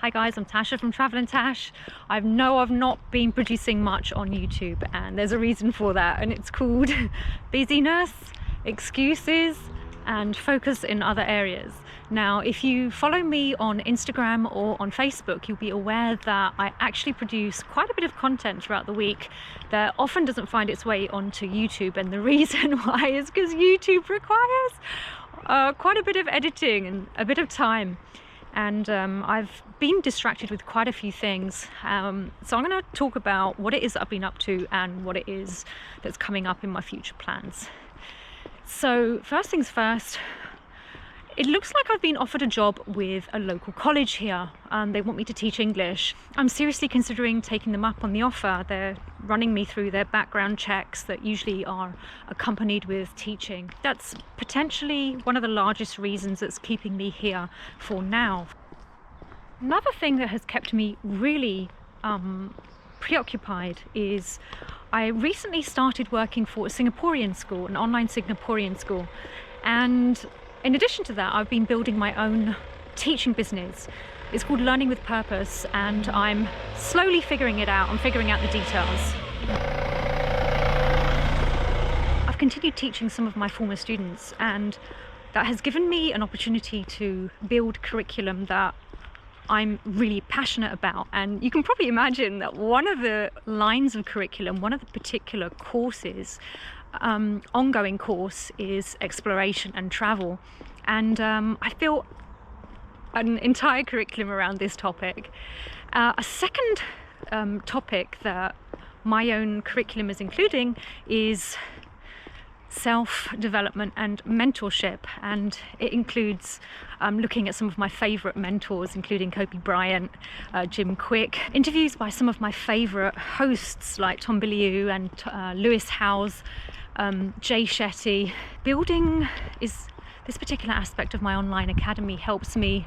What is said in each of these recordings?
Hi guys, I'm Tasha from Travelandtash. I know I've not been producing much on YouTube, and there's a reason for that, and it's called busyness, excuses, and focus in other areas. Now, if you follow me on Instagram or on Facebook, you'll be aware that I actually produce quite a bit of content throughout the week that often doesn't find its way onto YouTube, and the reason why is because YouTube requires quite a bit of editing and a bit of time. And I've been distracted with quite a few things, so I'm going to talk about what it is that I've been up to and what it is that's coming up in my future plans. So first things first, it looks like I've been offered a job with a local college here. They want me to teach English. I'm seriously considering taking them up on the offer. They're running me through their background checks that usually are accompanied with teaching. That's potentially one of the largest reasons that's keeping me here for now. Another thing that has kept me really preoccupied is I recently started working for a Singaporean school, an online Singaporean school, and in addition to that, I've been building my own teaching business. It's called Learning with Purpose, and I'm slowly figuring it out. I'm figuring out the details. I've continued teaching some of my former students, and that has given me an opportunity to build curriculum that I'm really passionate about. And you can probably imagine that one of the lines of curriculum, one of the particular courses, ongoing course, is exploration and travel, and I feel an entire curriculum around this topic. A second topic that my own curriculum is including is self-development and mentorship, and it includes looking at some of my favourite mentors, including Kobe Bryant, Jim Quick, interviews by some of my favourite hosts like Tom Bilyeu and Lewis Howes, Jay Shetty. Building is this particular aspect of my online academy helps me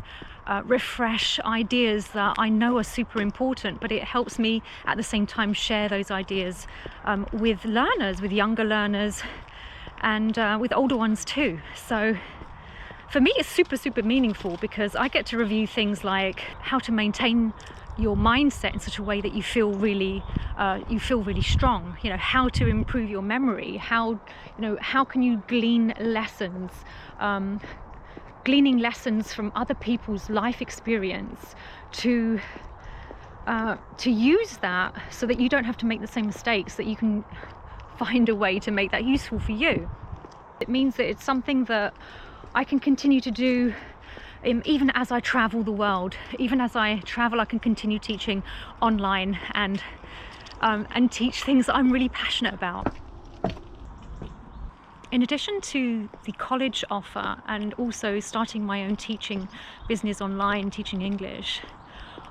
refresh ideas that I know are super important, but it helps me at the same time share those ideas with learners, with younger learners, and with older ones too. So for me it's super meaningful because I get to review things like how to maintain your mindset in such a way that you feel really strong, how to improve your memory, how can you glean lessons, gleaning lessons from other people's life experience to use that so that you don't have to make the same mistakes, that you can find a way to make that useful for you. It means that it's something that I can continue to do even as I travel the world. Even as I travel, I can continue teaching online and teach things that I'm really passionate about. In addition to the college offer and also starting my own teaching business online, teaching English,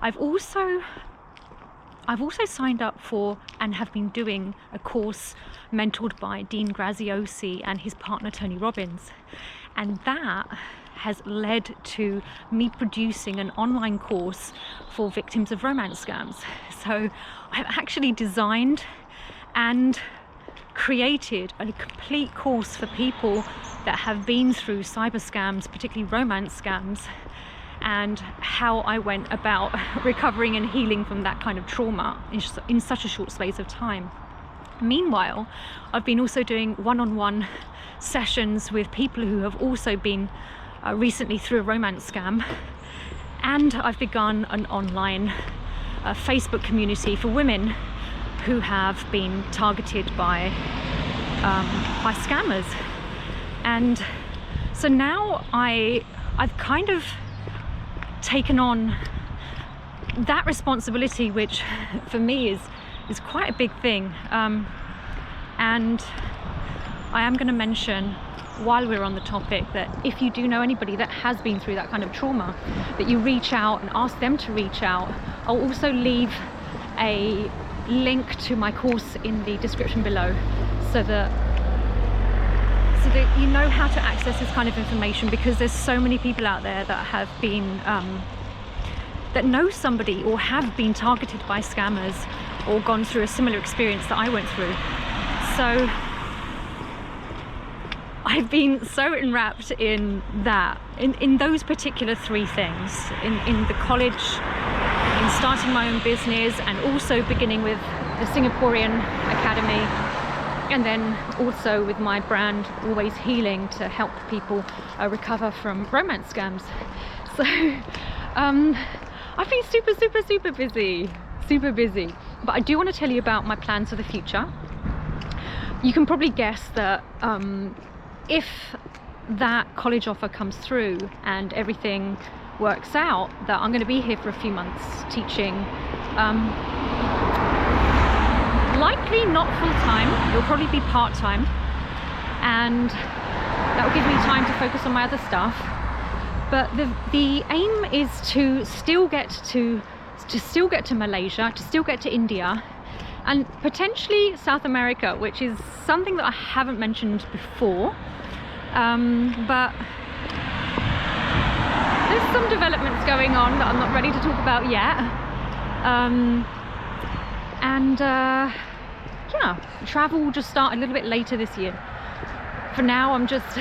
I've also signed up for and have been doing a course mentored by Dean Graziosi and his partner Tony Robbins, and that has led to me producing an online course for victims of romance scams. So I've actually designed and created a complete course for people that have been through cyber scams, particularly romance scams, and how I went about recovering and healing from that kind of trauma in such a short space of time. Meanwhile, I've been also doing one-on-one sessions with people who have also been recently through a romance scam, and I've begun an online Facebook community for women who have been targeted by scammers. And so now I've kind of taken on that responsibility, which for me is quite a big thing, and I am going to mention, while we're on the topic, that if you do know anybody that has been through that kind of trauma, that you reach out and ask them to reach out. I'll also leave a link to my course in the description below so that you know how to access this kind of information, because there's so many people out there that have been that know somebody or have been targeted by scammers or gone through a similar experience that I went through. So I've been so enwrapped in that, in those particular three things, in the college in starting my own business, and also beginning with the Singaporean Academy, and then also with my brand Always Healing, to help people recover from romance scams. So I've been super busy, but I do want to tell you about my plans for the future. You can probably guess that if that college offer comes through and everything works out, that I'm going to be here for a few months teaching. Likely not full-time, it'll probably be part-time, and that will give me time to focus on my other stuff. But the aim is to still get to Malaysia, to still get to India, and potentially South America, which is something that I haven't mentioned before. But there's some developments going on that I'm not ready to talk about yet. Yeah, travel will just start a little bit later this year. For now, I'm just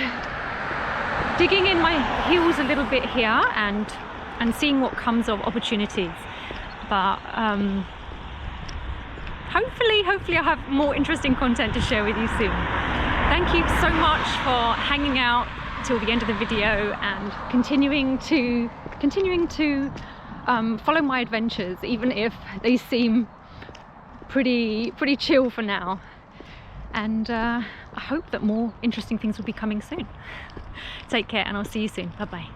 digging in my heels a little bit here and seeing what comes of opportunities. But hopefully I'll have more interesting content to share with you soon. Thank you so much for hanging out till the end of the video and continuing to follow my adventures, even if they seem pretty chill for now. And I hope that more interesting things will be coming soon. Take care, and I'll see you soon. Bye bye.